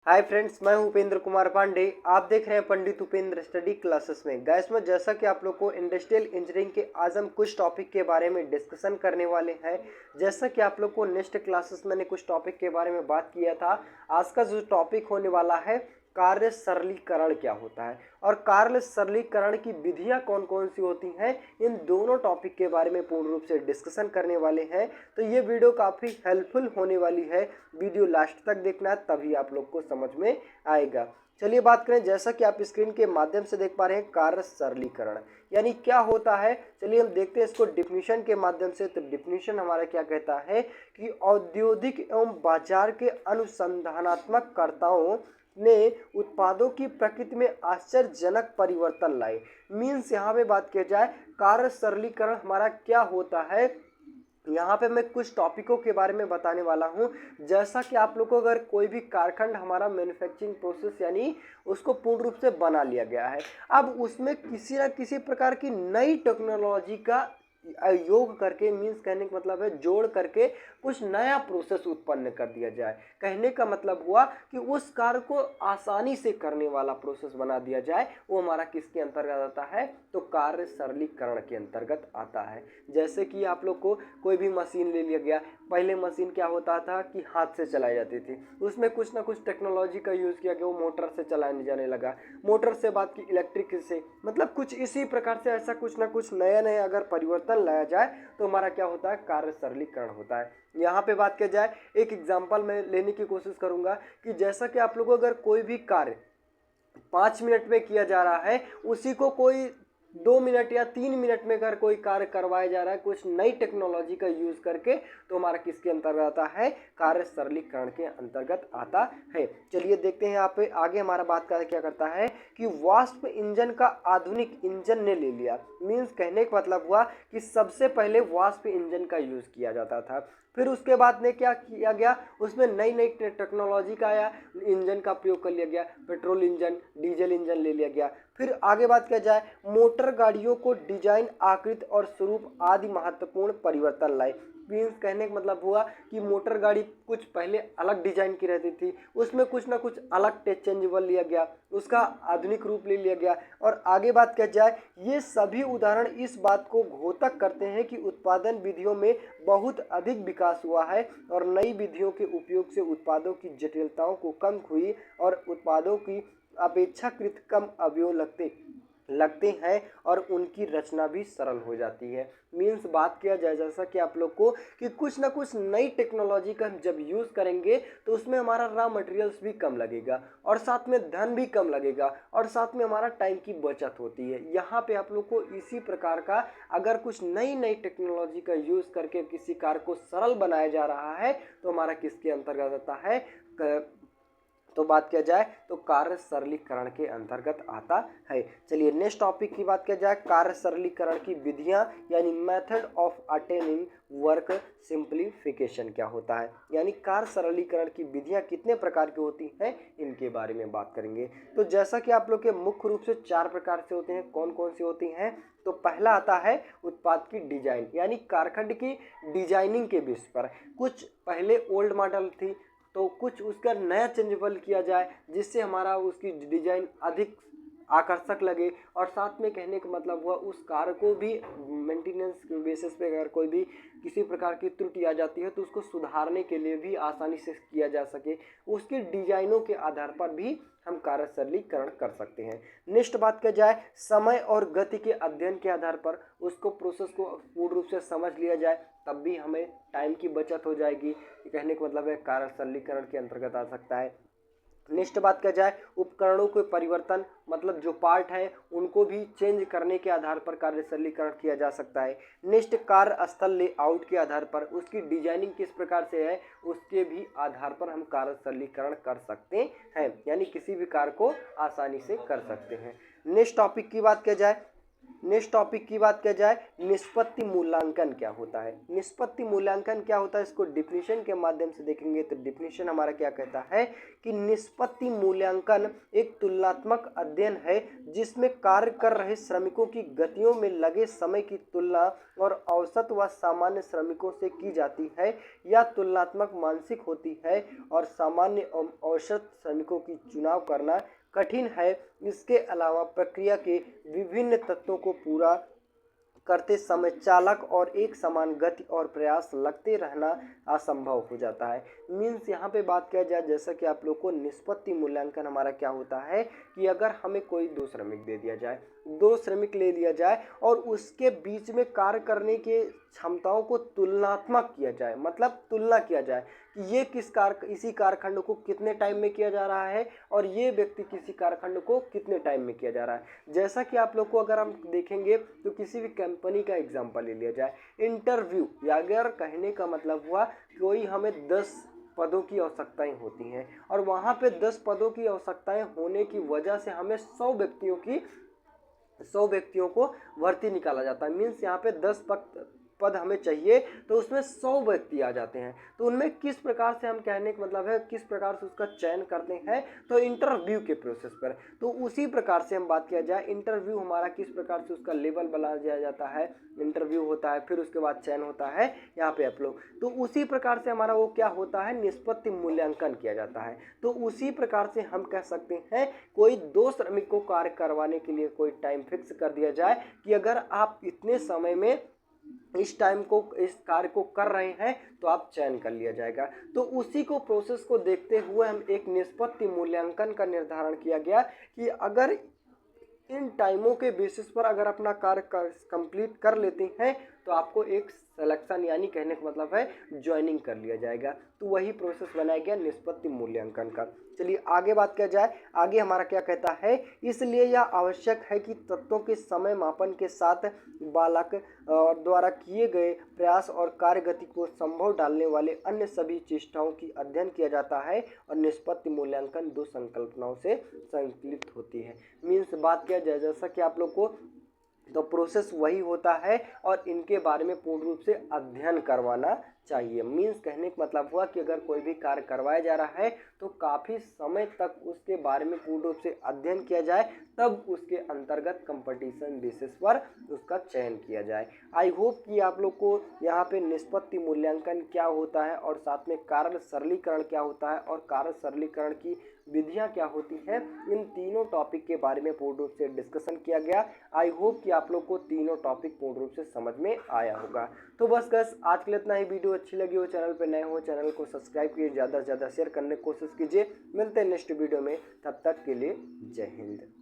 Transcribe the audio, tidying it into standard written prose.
Hi friends, मैं हूं उपेंद्र कुमार पांडे। आप देख रहे हैं पंडित उपेंद्र स्टडी क्लासेस में। गाइस, में जैसा कि आप लोग को इंडस्ट्रियल इंजीनियरिंग के आज हम कुछ टॉपिक के बारे में डिस्कशन करने वाले हैं। जैसा कि आप लोग को नेक्स्ट क्लासेस मैंने कुछ टॉपिक के बारे में बात किया था। आज का जो टॉपिक होने वाला है, कार्य सरलीकरण क्या होता है और कार्य सरलीकरण की विधियां कौन कौन सी होती हैं, इन दोनों टॉपिक के बारे में पूर्ण रूप से डिस्कशन करने वाले हैं। तो ये वीडियो काफ़ी हेल्पफुल होने वाली है। वीडियो लास्ट तक देखना, तभी आप लोग को समझ में आएगा। चलिए बात करें, जैसा कि आप स्क्रीन के माध्यम से देख पा रहे हैं, कार्य सरलीकरण यानी क्या होता है। चलिए हम देखते हैं इसको डिफिनीशन के माध्यम से। तो डिफिनीशन हमारा क्या कहता है कि औद्योगिक एवं बाजार के अनुसंधानात्मक कर्ताओं ने उत्पादों की प्रकृति में आश्चर्यजनक परिवर्तन लाए। मीन्स यहाँ पे बात किया जाए, कार्य सरलीकरण हमारा क्या होता है। यहाँ पे मैं कुछ टॉपिकों के बारे में बताने वाला हूँ। जैसा कि आप लोग को अगर कोई भी कारखंड हमारा मैन्युफैक्चरिंग प्रोसेस यानी उसको पूर्ण रूप से बना लिया गया है, अब उसमें किसी न किसी प्रकार की नई टेक्नोलॉजी का योग करके, मीन्स कहने का मतलब है जोड़ करके कुछ नया प्रोसेस उत्पन्न कर दिया जाए। कहने का मतलब हुआ कि उस कार्य को आसानी से करने वाला प्रोसेस बना दिया जाए। वो हमारा किसके अंतर्गत आता है, तो कार्य सरलीकरण के अंतर्गत आता है। जैसे कि आप लोग को कोई भी मशीन ले लिया गया। पहले मशीन क्या होता था कि हाथ से चलाई जाती थी, उसमें कुछ ना कुछ टेक्नोलॉजी का यूज़ किया गया, वो मोटर से चलाने जाने लगा। मोटर से बात की इलेक्ट्रिक से, मतलब कुछ इसी प्रकार से ऐसा कुछ ना कुछ नया नया अगर परिवर्तन लाया जाए तो हमारा क्या होता है, कार्य सरलीकरण होता है। यहाँ पे बात किया जाए, एक एग्जाम्पल मैं लेने की कोशिश करूंगा कि जैसा कि आप लोगों को अगर कोई भी कार्य 5 मिनट में किया जा रहा है, उसी को कोई 2 मिनट या 3 मिनट में अगर कोई कार्य करवाया जा रहा है कुछ नई टेक्नोलॉजी का यूज करके, तो हमारा किसके अंतर्गत आता है, कार्य सरलीकरण के अंतर्गत आता है। चलिए देखते हैं यहाँ पे आगे हमारा बात का क्या करता है कि वाष्प इंजन का आधुनिक इंजन ने ले लिया। मीन्स कहने का मतलब हुआ कि सबसे पहले वाष्प इंजन का यूज किया जाता था, फिर उसके बाद में क्या किया गया, उसमें नई नई टेक्नोलॉजी का या इंजन का प्रयोग कर लिया गया। पेट्रोल इंजन, डीजल इंजन ले लिया गया। फिर आगे बात किया जाए, मोटर गाड़ियों को डिजाइन, आकृति और स्वरूप आदि महत्वपूर्ण परिवर्तन लाए। मीन्स कहने का मतलब हुआ कि मोटर गाड़ी कुछ पहले अलग डिजाइन की रहती थी, उसमें कुछ ना कुछ अलग चेंजेबल लिया गया, उसका आधुनिक रूप ले लिया गया। और आगे बात किया जाए, ये सभी उदाहरण इस बात को घोतक करते हैं कि उत्पादन विधियों में बहुत अधिक विकास हुआ है और नई विधियों के उपयोग से उत्पादों की जटिलताओं को कम हुई और उत्पादों की अपेक्षाकृत कम अवयव लगते हैं और उनकी रचना भी सरल हो जाती है। मीन्स बात किया जाए जैसा कि आप लोग को कि कुछ ना कुछ नई टेक्नोलॉजी का हम जब यूज़ करेंगे तो उसमें हमारा रॉ मटेरियल्स भी कम लगेगा और साथ में धन भी कम लगेगा और साथ में हमारा टाइम की बचत होती है। यहाँ पे आप लोग को इसी प्रकार का अगर कुछ नई नई टेक्नोलॉजी का यूज़ करके किसी कार्य को सरल बनाया जा रहा है तो हमारा किसके अंतर्गत आता है, तो बात किया जाए तो कार्य सरलीकरण के अंतर्गत आता है। चलिए नेक्स्ट टॉपिक की बात किया जाए, कार्य सरलीकरण की विधियां यानी method of attaining work simplification क्या होता है, यानी कार्य सरलीकरण की विधियां कितने प्रकार की होती हैं, इनके बारे में बात करेंगे। तो जैसा कि आप लोग के मुख्य रूप से 4 प्रकार से होते हैं। कौन कौन सी होती हैं, तो पहला आता है उत्पाद की डिजाइन, यानी कारखंड की डिजाइनिंग के बेस पर कुछ पहले ओल्ड मॉडल थी तो कुछ उसका नया चेंजेबल किया जाए जिससे हमारा उसकी डिजाइन अधिक आकर्षक लगे और साथ में कहने का मतलब हुआ उस कार को भी मेंटेनेंस बेसिस पे अगर कोई भी किसी प्रकार की त्रुटि आ जाती है तो उसको सुधारने के लिए भी आसानी से किया जा सके, उसकी डिजाइनों के आधार पर भी हम कार्य सरलीकरण कर सकते हैं। नेक्स्ट बात किया जाए, समय और गति के अध्ययन के आधार पर उसको प्रोसेस को पूर्ण रूप से समझ लिया जाए, तब भी हमें टाइम की बचत हो जाएगी। कहने का मतलब है कार्य सरलीकरण के अंतर्गत आ सकता है। नेक्स्ट बात किया जाए, उपकरणों के परिवर्तन, मतलब जो पार्ट है उनको भी चेंज करने के आधार पर कार्य सरलीकरण किया जा सकता है। नेक्स्ट कार्य स्थल लेआउट के आधार पर उसकी डिजाइनिंग किस प्रकार से है उसके भी आधार पर हम कार्य सरलीकरण कर सकते हैं, यानी किसी भी कार्य को आसानी से कर सकते हैं। नेक्स्ट टॉपिक की बात किया जाए, नेक्स्ट टॉपिक की बात किया जाए, निष्पत्ति मूल्यांकन क्या होता है। निष्पत्ति मूल्यांकन क्या होता है, इसको डिफिनीशन के माध्यम से देखेंगे। तो डिफिनीशन हमारा क्या कहता है कि निष्पत्ति मूल्यांकन एक तुलनात्मक अध्ययन है जिसमें कार्य कर रहे श्रमिकों की गतियों में लगे समय की तुलना और औसत व सामान्य श्रमिकों से की जाती है। यह तुलनात्मक मानसिक होती है और सामान्य औसत श्रमिकों की चुनाव करना कठिन है। इसके अलावा प्रक्रिया के विभिन्न तत्वों को पूरा करते समय चालक और एक समान गति और प्रयास लगते रहना असंभव हो जाता है। मीन्स यहाँ पे बात किया जाए, जैसा कि आप लोग को निष्पत्ति मूल्यांकन हमारा क्या होता है कि अगर हमें कोई 2 श्रमिक दे दिया जाए, 2 श्रमिक ले लिया जाए और उसके बीच में कार्य करने के क्षमताओं को तुलनात्मक किया जाए, मतलब तुलना किया जाए कि ये इसी कारखंड को कितने टाइम में किया जा रहा है और ये व्यक्ति किसी कारखंड को कितने टाइम में किया जा रहा है। जैसा कि आप लोग को अगर हम देखेंगे तो किसी भी कंपनी का एग्जांपल ले लिया जाए, इंटरव्यू, या अगर कहने का मतलब हुआ कोई हमें 10 पदों की आवश्यकताएं होती हैं और वहाँ पे 10 पदों की आवश्यकताएं होने की वजह से हमें 100 व्यक्तियों को भर्ती निकाला जाता है। मीन्स यहाँ पे 10 पद हमें चाहिए तो उसमें 100 व्यक्ति आ जाते हैं। तो उनमें किस प्रकार से, हम कहने का मतलब है किस प्रकार से उसका चयन करते हैं, तो इंटरव्यू के प्रोसेस पर। तो उसी प्रकार से हम बात किया जाए, इंटरव्यू हमारा किस प्रकार से उसका लेवल बनाया जाता है, इंटरव्यू होता है, फिर उसके बाद चयन होता है यहाँ पे आप लोग। तो उसी प्रकार से हमारा वो क्या होता है, निष्पत्ति मूल्यांकन किया जाता है। तो उसी प्रकार से हम कह सकते हैं कोई 2 श्रमिक को कार्य करवाने के लिए कोई टाइम फिक्स कर दिया जाए कि अगर आप इतने समय में इस कार्य को कर रहे हैं तो आप चयन कर लिया जाएगा। तो उसी को प्रोसेस को देखते हुए हम एक निष्पत्ति मूल्यांकन का निर्धारण किया गया कि अगर इन टाइमों के बेसिस पर अगर अपना कार्य कंप्लीट कर लेते हैं तो आपको एक सिलेक्शन, यानी कहने का मतलब है ज्वाइनिंग कर लिया जाएगा। तो वही प्रोसेस बनाया गया निष्पत्ति मूल्यांकन का। चलिए आगे बात किया जाए, आगे हमारा क्या कहता है, इसलिए यह आवश्यक है कि तत्वों के समय मापन के साथ बालक द्वारा किए गए प्रयास और कार्य गति को संभव डालने वाले अन्य सभी चेष्टाओं की अध्ययन किया जाता है और निष्पत्ति मूल्यांकन 2 संकल्पनाओं से संकलित होती है। मीन्स बात किया जाए, जैसा कि आप लोग को तो प्रोसेस वही होता है और इनके बारे में पूर्ण रूप से अध्ययन करवाना चाहिए। मीन्स कहने का मतलब हुआ कि अगर कोई भी कार्य करवाया जा रहा है तो काफ़ी समय तक उसके बारे में पूर्ण रूप से अध्ययन किया जाए, तब उसके अंतर्गत कंपटीशन बेसिस पर उसका चयन किया जाए। आई होप कि आप लोग को यहाँ पे निष्पत्ति मूल्यांकन क्या होता है और साथ में कार्य सरलीकरण क्या होता है और कार्य सरलीकरण की विधियाँ क्या होती हैं, इन तीनों टॉपिक के बारे में पूर्ण रूप से डिस्कशन किया गया। आई होप कि आप लोग को तीनों टॉपिक पूर्ण रूप से समझ में आया होगा। तो बस आज के लिए इतना ही। वीडियो अच्छी लगी हो, चैनल पे नए हो, चैनल को सब्सक्राइब कीजिए, ज़्यादा से ज़्यादा शेयर करने की कोशिश कीजिए। मिलते हैं नेक्स्ट वीडियो में, तब तक के लिए जय हिंद।